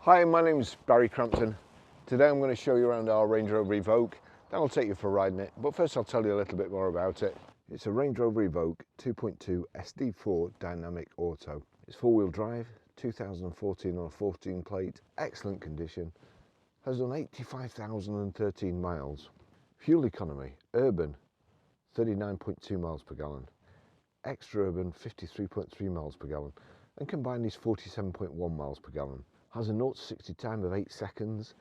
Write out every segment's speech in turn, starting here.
Hi, my name is Barry Crampton. Today I'm going to show you around our Range Rover Evoque. Then I'll take you for a ride in it, but first I'll tell you a little bit more about it. It's a Range Rover Evoque 2.2 SD4 dynamic auto. It's four-wheel drive, 2014 on a 14 plate, excellent condition, has done 85,013 miles. Fuel economy, urban 39.2 miles per gallon, extra urban 53.3 miles per gallon, and combined is 47.1 miles per gallon. Has a 0 to 60 time of 8 seconds,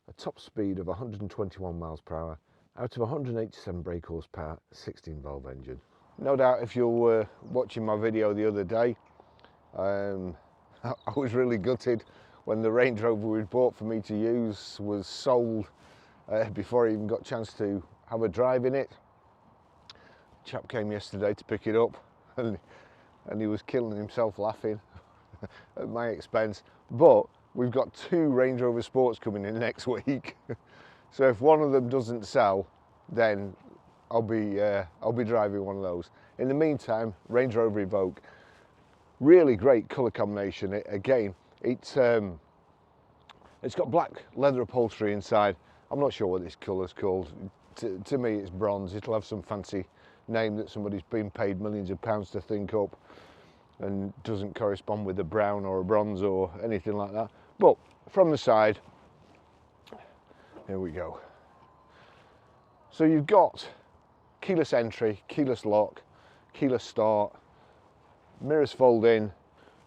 a top speed of 121 miles per hour, out of 187 brake horsepower, 16 valve engine. No doubt if you were watching my video the other day, I was really gutted when the Range Rover we bought for me to use was sold before I even got a chance to have a drive in it. A chap came yesterday to pick it up and he was killing himself laughing at my expense. But we've got 2 Range Rover Sports coming in next week. So if one of them doesn't sell, then I'll be driving one of those. In the meantime, Range Rover Evoque, really great colour combination. It's got black leather upholstery inside. I'm not sure what this colour's called. To me it's bronze. It'll have some fancy name that somebody's been paid millions of pounds to think up and doesn't correspond with a brown or a bronze or anything like that. But from the side, here we go. So you've got keyless entry, keyless lock, keyless start, mirrors fold in.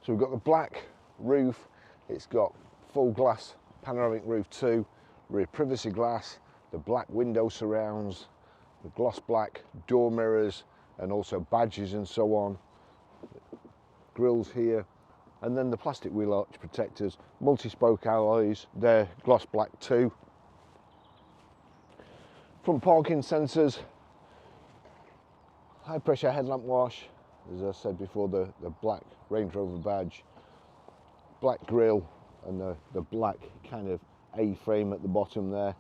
So we've got the black roof, it's got full glass panoramic roof too, rear privacy glass, the black window surrounds, the gloss black door mirrors, and also badges and so on. Grills here, and then the plastic wheel arch protectors, multi-spoke alloys, they're gloss black too. Front parking sensors, high pressure headlamp wash, as I said before, the black Range Rover badge, black grille, and the black kind of A-frame at the bottom there.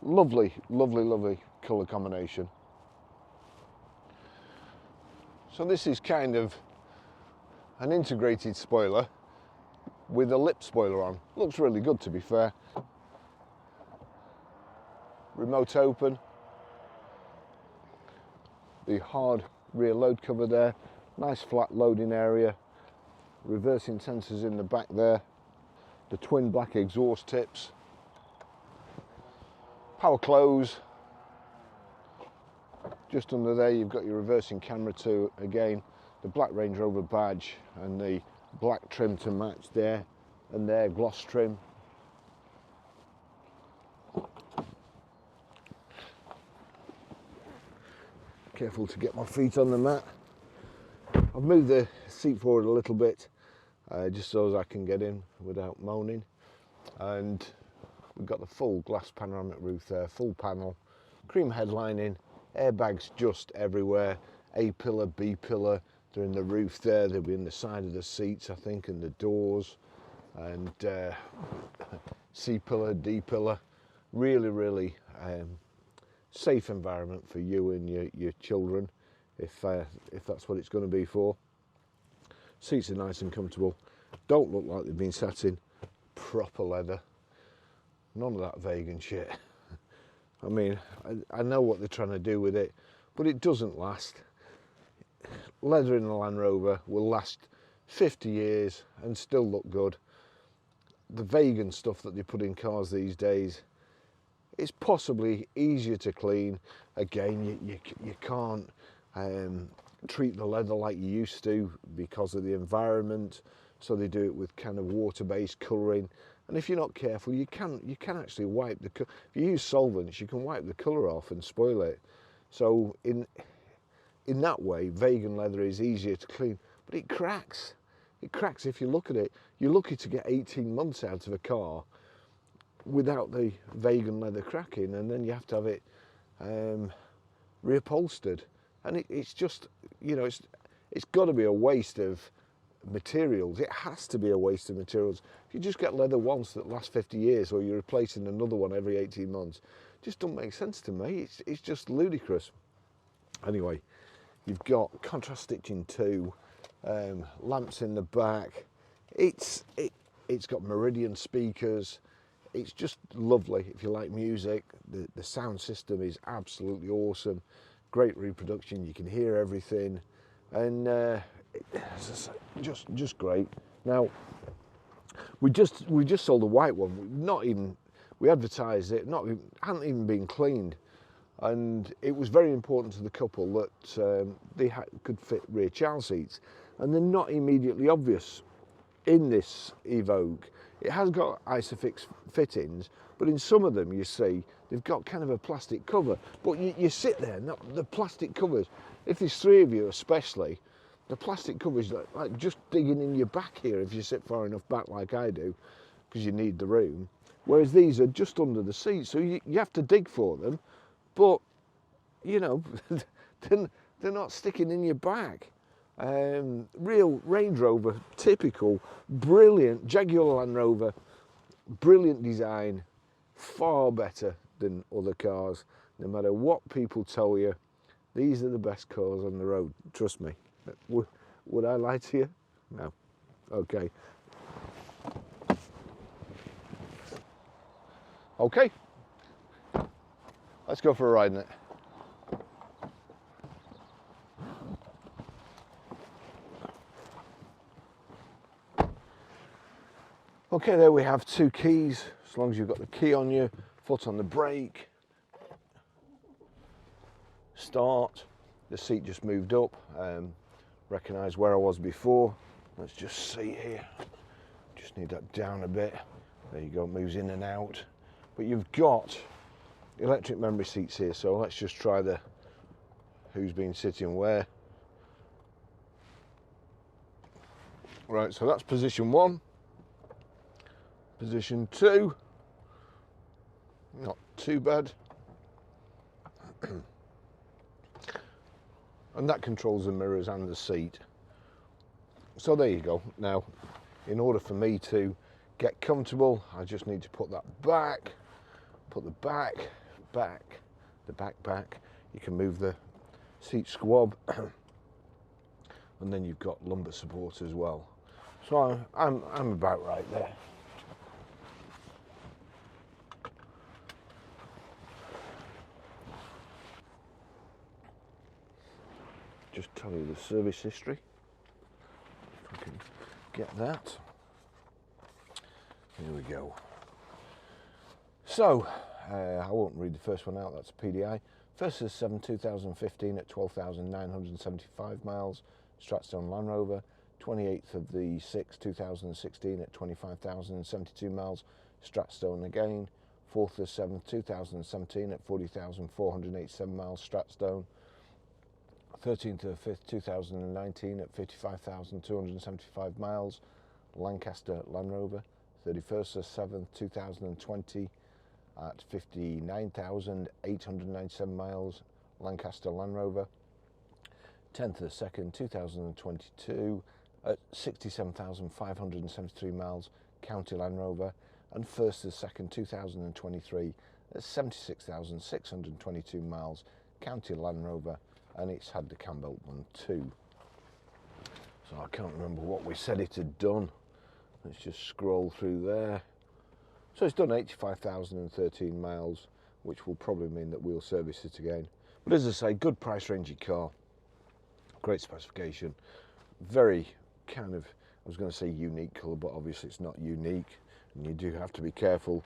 Lovely, lovely, lovely colour combination. So this is kind of an integrated spoiler with a lip spoiler on. Looks really good, to be fair. Remote open. The hard rear load cover there. Nice flat loading area. Reversing sensors in the back there. The twin black exhaust tips. Power close. Just under there you've got your reversing camera too. Again, the black Range Rover badge and the black trim to match there, and there gloss trim. Careful to get my feet on the mat. I've moved the seat forward a little bit just so as I can get in without moaning, and we've got the full glass panoramic roof there, full panel, cream headlining, airbags just everywhere, A pillar, B pillar. They're in the roof there, they'll be in the side of the seats, I think, and the doors, and C pillar, D pillar. Really, really safe environment for you and your children, if that's what it's going to be for. Seats are nice and comfortable. Don't look like they've been sat in proper leather. None of that vegan shit. I mean, I know what they're trying to do with it, but it doesn't last. Leather in a Land Rover will last 50 years and still look good. The vegan stuff that they put in cars these days, it's possibly easier to clean. Again, you can't treat the leather like you used to because of the environment, so they do it with kind of water-based colouring. And if you're not careful, you can actually wipe the. If you use solvents, you can wipe the colour off and spoil it. So in that way, vegan leather is easier to clean, but it cracks. It cracks if you look at it. You're lucky to get 18 months out of a car without the vegan leather cracking, and then you have to have it reupholstered. And it's just, you know, it's got to be a waste of materials. It has to be a waste of materials. If you just get leather once that lasts 50 years, or you're replacing another one every 18 months, it just doesn't make sense to me. It's just ludicrous. Anyway, you've got contrast stitching too, lamps in the back. It's It's got Meridian speakers. It's just lovely if you like music. The sound system is absolutely awesome. Great reproduction, you can hear everything, and just great. Now, we just sold a white one. We advertised it, hadn't even been cleaned, and it was very important to the couple that they could fit rear child seats, and they're not immediately obvious in this Evoque. It has got Isofix fittings, but in some of them you see they've got kind of a plastic cover. But you sit there, and the plastic covers, if there's three of you especially, the plastic covers like just digging in your back here if you sit far enough back like I do, because you need the room. Whereas these are just under the seat, so you have to dig for them, but you know, they're not sticking in your back. Real Range Rover, typical, brilliant, Jaguar Land Rover, brilliant design, far better than other cars. No matter what people tell you, these are the best cars on the road, trust me. Would I lie to you? No. Okay. Okay, let's go for a ride in it. Okay, there we have two keys. As long as you've got the key on you, foot on the brake, start. The seat just moved up. Recognise where I was before. Let's just see here. Just need that down a bit. There you go, it moves in and out. But you've got electric memory seats here, so let's just try who's been sitting where. Right, so that's position 1. Position 2, not too bad. And that controls the mirrors and the seat. So there you go. Now, in order for me to get comfortable, I just need to put that back, put the back. You can move the seat squab, and then you've got lumbar support as well. So I'm about right there. Just tell you the service history, if I can get that. Here we go. So, I won't read the first one out, that's a PDI. First is 7/2015 at 12,975 miles, Stratstone Land Rover. 28th of the 6th, 2016 at 25,072 miles, Stratstone again. 4th of 7th, 2017 at 40,487 miles, Stratstone. 13th of 5th, 2019 at 55,275 miles, Lancaster Land Rover. 31st of 7th, 2020 at 59,897 miles, Lancaster Land Rover. 10th of 2nd, 2022 at 67,573 miles, County Land Rover. And 1st of 2nd, 2023 at 76,622 miles, County Land Rover. And it's had the cam belt one too. So I can't remember what we said it had done. Let's just scroll through there. So it's done 85,013 miles, which will probably mean that we'll service it again. But as I say, good price rangey car, great specification, very kind of, I was going to say unique colour, but obviously it's not unique, and you do have to be careful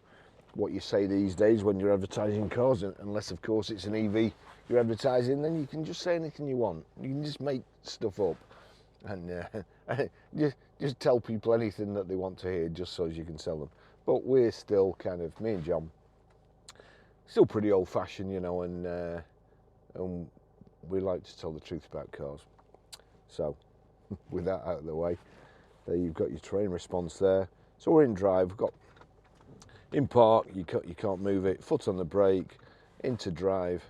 what you say these days when you're advertising cars, unless of course it's an EV you're advertising, then you can just say anything you want. You can just make stuff up and just tell people anything that they want to hear just so as you can sell them. But we're still kind of, me and John, still pretty old-fashioned, you know, and we like to tell the truth about cars. So with that out of the way, there you've got your terrain response there. So we're in drive, we've got in park, you can't move it, foot on the brake, into drive,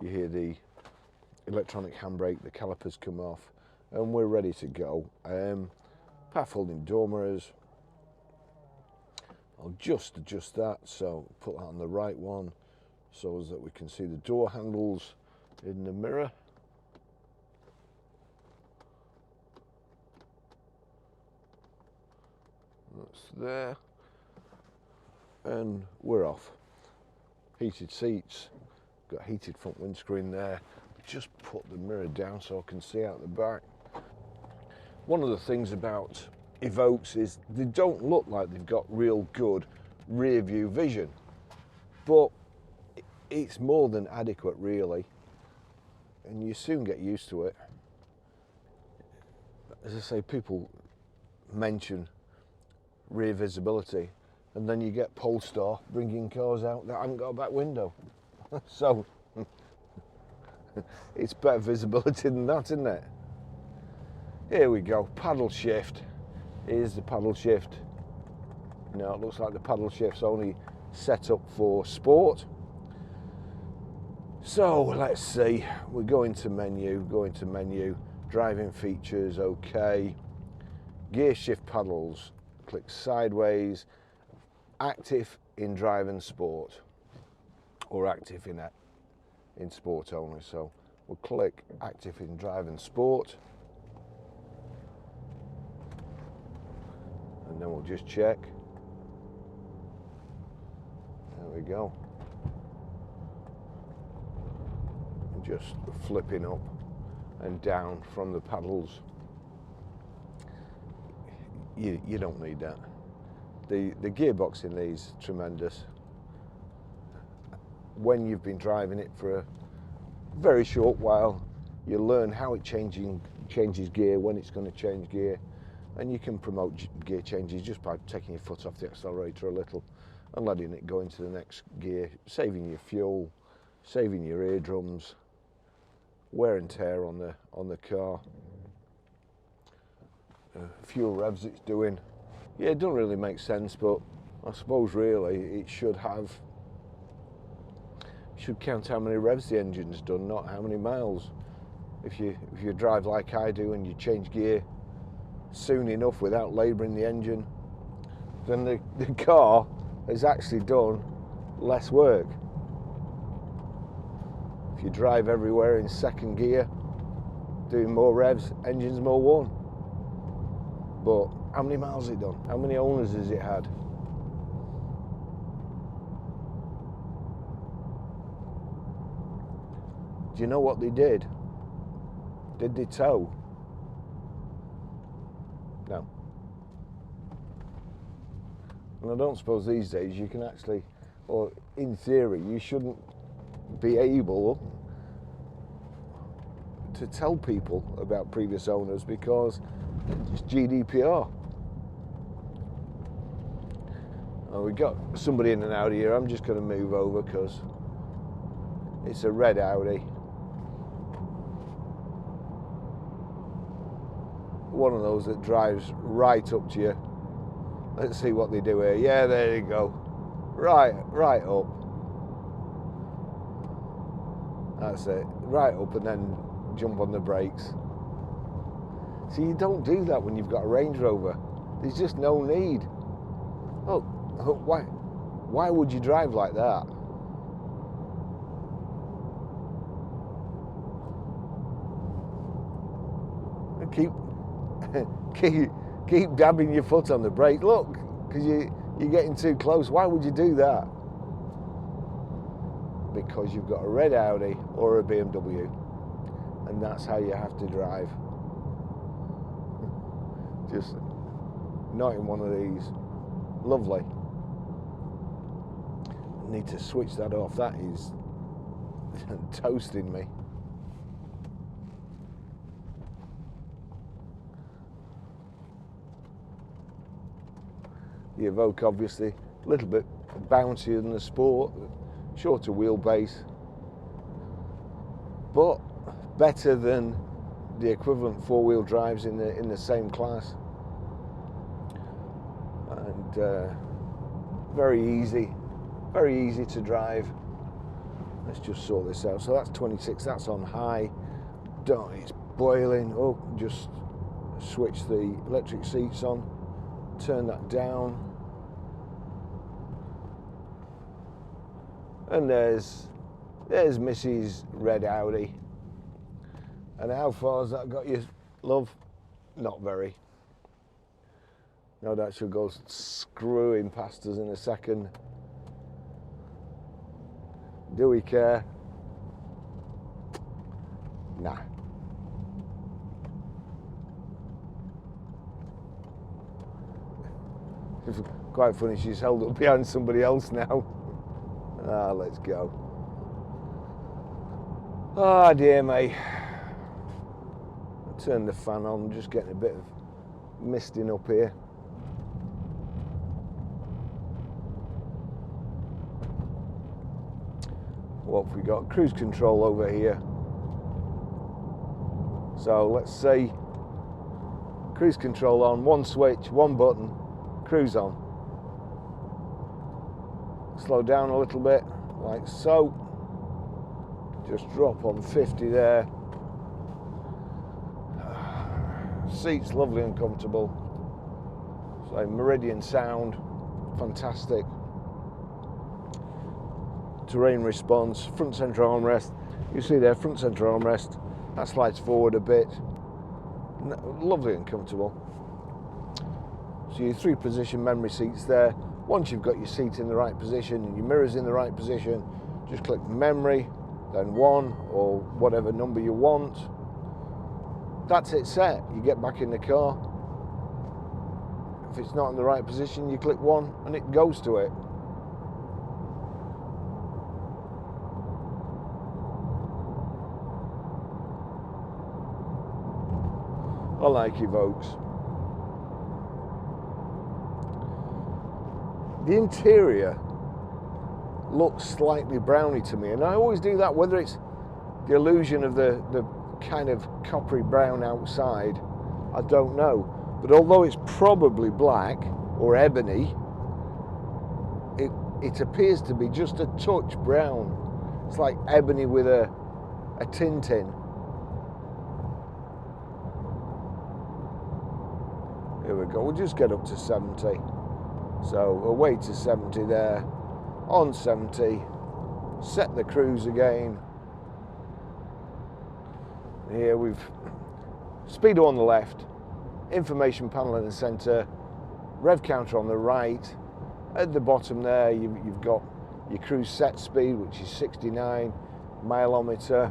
you hear the electronic handbrake, the calipers come off, and we're ready to go. Power folding door mirrors, I'll just adjust that, so put that on the right one, so as that we can see the door handles in the mirror. That's there. And we're off. Heated seats, got heated front windscreen there. Just put the mirror down so I can see out the back. One of the things about Evoques is they don't look like they've got real good rear view vision, but it's more than adequate really, and you soon get used to it. As I say, people mention rear visibility, and then you get Polestar bringing cars out that haven't got a back window. So it's better visibility than that, isn't it? Here we go, paddle shift. Here's the paddle shift. Now it looks like the paddle shift's only set up for sport. So let's see, we're going to menu, driving features, okay. Gear shift paddles, click sideways, active in drive and sport, or active in sport only. So we'll click active in drive and sport. And then we'll just check. There we go. And just flipping up and down from the paddles. You don't need that. The gearbox in these tremendous. When you've been driving it for a very short while, you learn how it changes gear, when it's going to change gear. And you can promote gear changes just by taking your foot off the accelerator a little and letting it go into the next gear, saving your fuel, saving your eardrums, wear and tear on the car, fuel revs it's doing. Yeah, it doesn't really make sense, but I suppose really it should count how many revs the engine's done, not how many miles. If you drive like I do and you change gear soon enough without labouring the engine, then the car has actually done less work. If you drive everywhere in second gear, doing more revs, engine's more worn. But how many miles has it done? How many owners has it had? Do you know what they did? Did they tow? No. And I don't suppose these days you can actually, or in theory, you shouldn't be able to tell people about previous owners because it's GDPR. Oh, we got somebody in an Audi here. I'm just going to move over because it's a red Audi. One of those that drives right up to you. Let's see what they do here. Yeah, there you go. Right up. That's it. Right up and then jump on the brakes. See, you don't do that when you've got a Range Rover. There's just no need. Oh, why would you drive like that? Keep dabbing your foot on the brake. Look, because you're getting too close. Why would you do that? Because you've got a red Audi or a BMW, and that's how you have to drive. Just not in one of these. Lovely. I need to switch that off. That is toasting me. The Evoque obviously a little bit bouncier than the Sport, shorter wheelbase, but better than the equivalent four-wheel drives in the same class, and very easy to drive. Let's just sort this out. So that's 26. That's on high. It's boiling. Oh, just switch the electric seats on. Turn that down. And there's Mrs. Red Audi. And how far has that got you, love? Not very. No, that should go screwing past us in a second. Do we care? Nah. It's quite funny, she's held up behind somebody else now. Ah, let's go. Ah, dear me. I'll turn the fan on, I'm just getting a bit of misting up here. What have we got? Cruise control over here. So let's see. Cruise control on, one switch, one button, cruise on. Slow down a little bit, like so. Just drop on 50 there. Seats lovely and comfortable. So meridian sound, fantastic. Terrain response, front center armrest. You see there, front center armrest. That slides forward a bit. Lovely and comfortable. So your 3-position memory seats there. Once you've got your seat in the right position and your mirrors in the right position, just click memory, then 1 or whatever number you want. That's it set. You get back in the car. If it's not in the right position, you click 1 and it goes to it. I like Evoques. The interior looks slightly browny to me, and I always do that, whether it's the illusion of the kind of coppery brown outside, I don't know. But although it's probably black or ebony, it appears to be just a touch brown. It's like ebony with a tint in. Here we go, we'll just get up to 70. So away to 70 there, on 70, set the cruise again. Here we've speedo on the left, information panel in the centre, rev counter on the right. At the bottom there you've got your cruise set speed, which is 69, mileometer.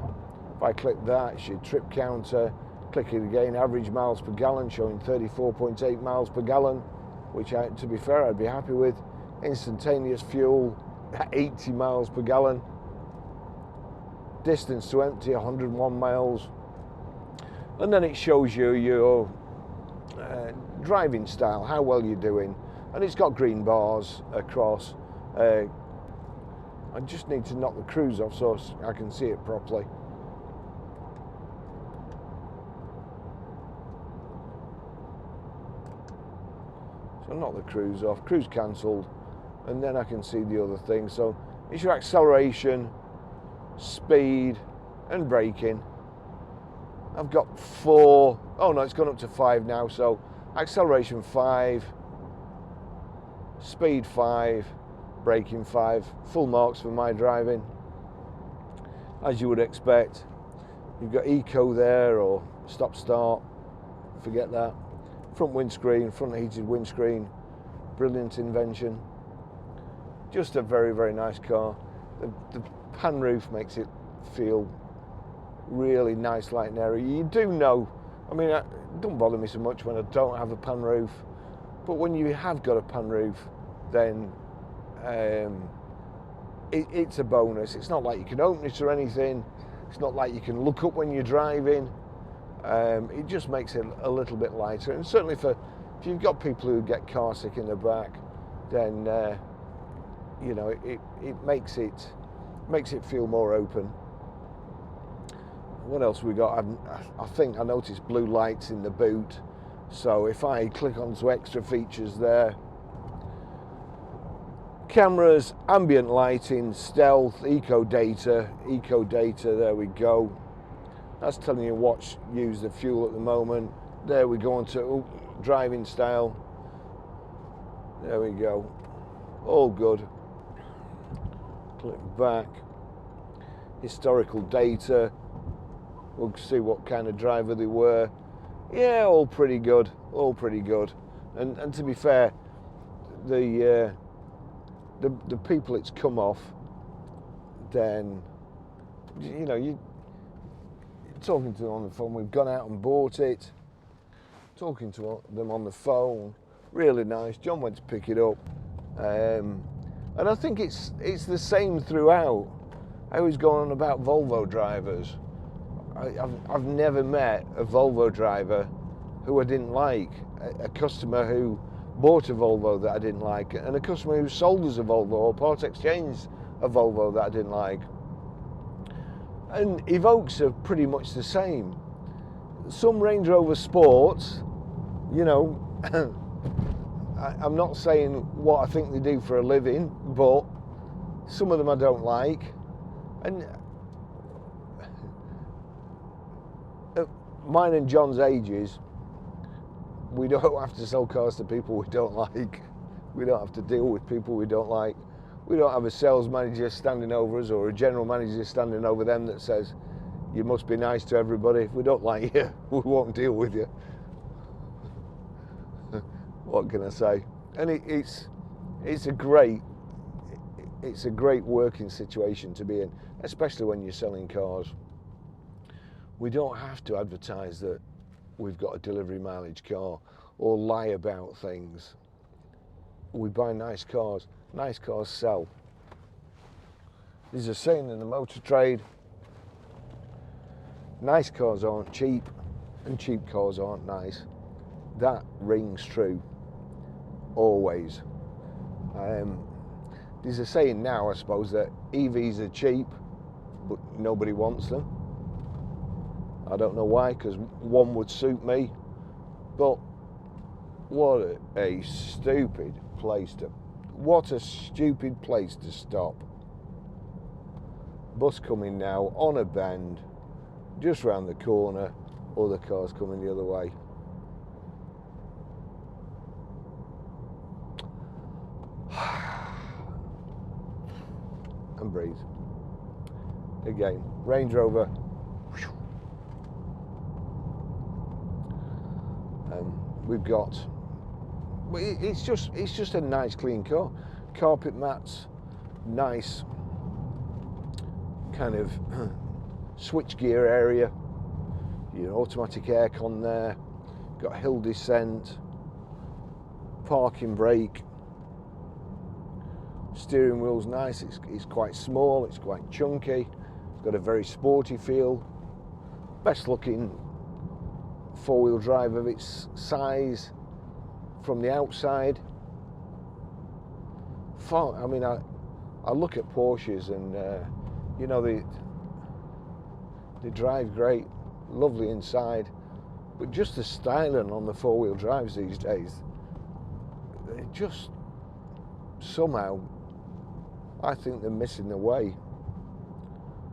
If I click that, it's your trip counter. Click it again, average miles per gallon, showing 34.8 miles per gallon, which to be fair, I'd be happy with. Instantaneous fuel, 80 miles per gallon. Distance to empty, 101 miles. And then it shows you your driving style, how well you're doing. And it's got green bars across. I just need to knock the cruise off so I can see it properly. So knock the cruise off, cruise cancelled, and then I can see the other thing. So it's your acceleration, speed, and braking. I've got 4, oh no, it's gone up to 5 now. So acceleration 5, speed 5, braking 5, full marks for my driving. As you would expect, you've got eco there or stop start, forget that. Front windscreen, front heated windscreen, brilliant invention. Just a very, very nice car. The pan roof makes it feel really nice, light and airy. You do know, I mean, it don't bother me so much when I don't have a pan roof, but when you have got a pan roof, then it's a bonus. It's not like you can open it or anything. It's not like you can look up when you're driving. It just makes it a little bit lighter, and certainly if you've got people who get car sick in the back, then you know, it makes it feel more open. What else we got? I think I noticed blue lights in the boot, so if I click onto extra features there, cameras, ambient lighting, stealth, eco data, there we go. That's telling you what's used the fuel at the moment. There we go on to driving style. There we go. All good. Click back. Historical data. We'll see what kind of driver they were. Yeah, all pretty good. All pretty good. And to be fair, the people it's come off, then, you know, you're talking to them on the phone. We've gone out and bought it, talking to them on the phone, really nice. John went to pick it up, and I think it's the same throughout. I always go on about Volvo drivers. I've never met a Volvo driver who I didn't like, a customer who bought a Volvo that I didn't like, and a customer who sold us a Volvo or part exchanged a Volvo that I didn't like. And Evoques are pretty much the same. Some Range Rover Sports, you know, I'm not saying what I think they do for a living, but some of them I don't like. And at mine and John's ages, we don't have to sell cars to people we don't like. We don't have to deal with people we don't like. We don't have a sales manager standing over us or a general manager standing over them that says, you must be nice to everybody. If we don't like you, we won't deal with you. What can I say? And it's a great working situation to be in, especially when you're selling cars. We don't have to advertise that we've got a delivery mileage car or lie about things. We buy nice cars. Nice cars sell. There's a saying in the motor trade, nice cars aren't cheap and cheap cars aren't nice. That rings true, always. There's a saying now, I suppose, that EVs are cheap, but nobody wants them. I don't know why, because one would suit me, but what a stupid place to stop. Bus coming now on a bend, just round the corner, other cars coming the other way. And breathe. Again, Range Rover. We've got. It's just a nice clean car. Carpet mats, nice kind of switch gear area. You know, automatic aircon there. Got hill descent. Parking brake. Steering wheel's nice. It's quite small. It's quite chunky. It's got a very sporty feel. Best looking four-wheel drive of its size from the outside. I mean, I look at Porsches and you know, they drive great, lovely inside, but just the styling on the four-wheel drives these days, they just somehow, I think they're missing the way.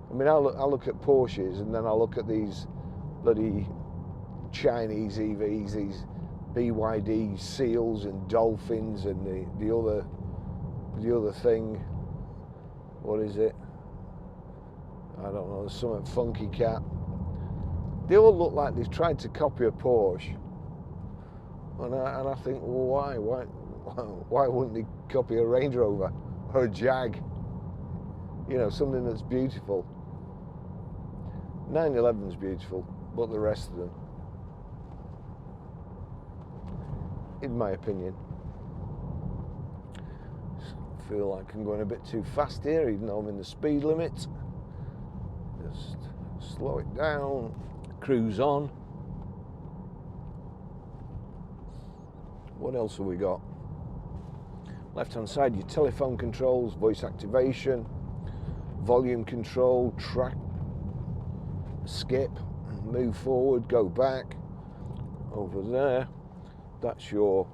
I mean, I look at Porsches and then I look at these bloody Chinese EVs, these BYD Seals and Dolphins and the other thing. What is it? I don't know. Some funky cat. They all look like they've tried to copy a Porsche. And I think, well, why wouldn't they copy a Range Rover or a Jag? You know, something that's beautiful. 911's beautiful, but the rest of them, in my opinion, feel like I'm going a bit too fast here, even though I'm in the speed limit. Just slow it down, cruise on. What else have we got? Left hand side, your telephone controls, voice activation, volume control, track, skip, move forward, go back. Over there, that's your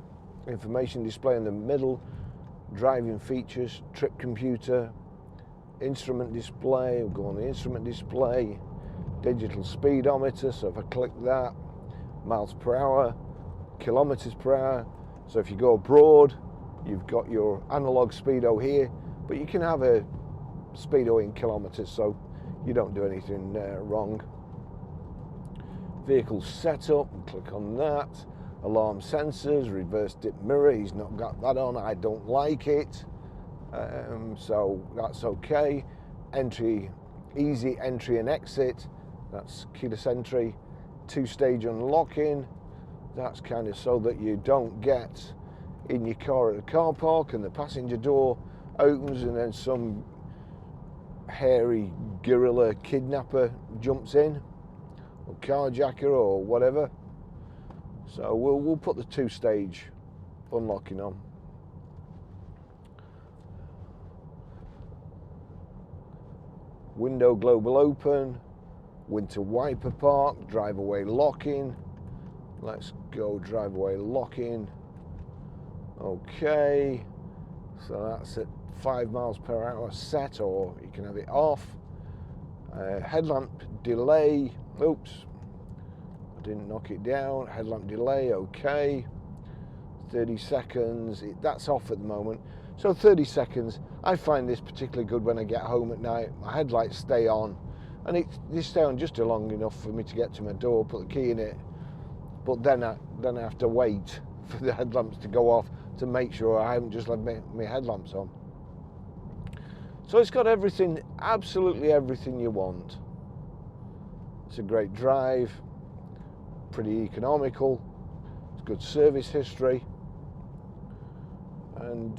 information display in the middle, driving features, trip computer, instrument display. We'll go on the instrument display, digital speedometer, so if I click that, miles per hour, kilometers per hour. So if you go abroad, you've got your analog speedo here, but you can have a speedo in kilometers, so you don't do anything wrong. Vehicle setup, click on that. alarm sensors, reverse dip mirror. He's not got that on. I don't like it, so that's okay. Entry, easy entry and exit. That's keyless entry. 2-stage unlocking. That's kind of so that you don't get in your car at a car park and the passenger door opens and then some hairy guerrilla kidnapper jumps in, or carjacker or whatever. So we'll put the 2-stage unlocking on. Window global open, winter wiper park, drive away locking. Let's go drive away locking. Okay, so that's at 5 miles per hour set, or you can have it off. Headlamp delay, oops, I didn't knock it down. Headlamp delay, okay. 30 seconds, that's off at the moment. So 30 seconds, I find this particularly good when I get home at night. My headlights stay on, and they stay on just long enough for me to get to my door, put the key in it. But then I have to wait for the headlamps to go off to make sure I haven't just left my headlamps on. So it's got everything, absolutely everything you want. It's a great drive, pretty economical, it's good service history, and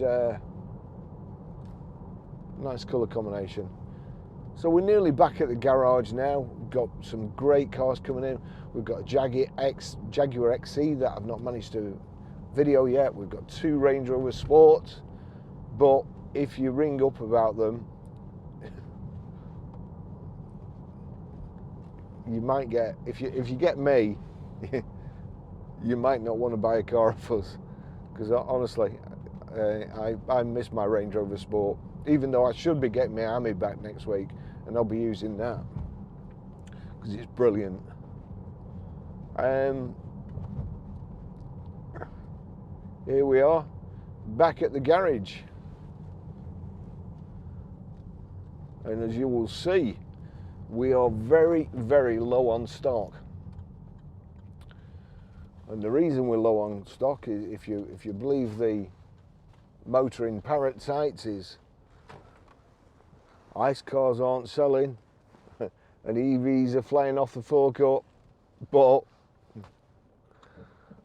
nice colour combination. So we're nearly back at the garage now. We've got some great cars coming in. We've got a Jaguar XE that I've not managed to video yet. We've got 2 Range Rover Sports, but if you ring up about them, you might get, if you get me, you might not want to buy a car of us, because honestly, I miss my Range Rover Sport, even though I should be getting my Ami back next week, and I'll be using that because it's brilliant. Here we are, back at the garage, and as you will see, we are very, very low on stock. And the reason we're low on stock is, if you believe the motoring parrot sites, is ICE cars aren't selling and EVs are flying off the forecourt, but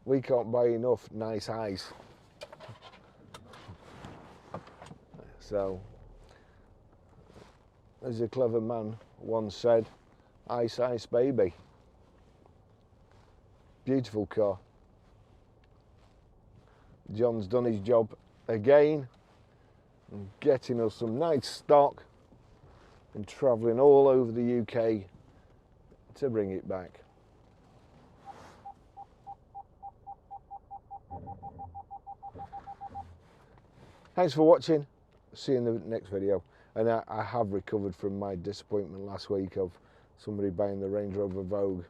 we can't buy enough nice ICE. So, as a clever man once said, ice, ice, baby. Beautiful car. John's done his job again, and getting us some nice stock and travelling all over the UK to bring it back. Thanks for watching. See you in the next video. And I have recovered from my disappointment last week of somebody buying the Range Rover Evoque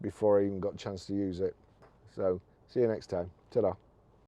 before I even got a chance to use it. So, see you next time. Ta-da.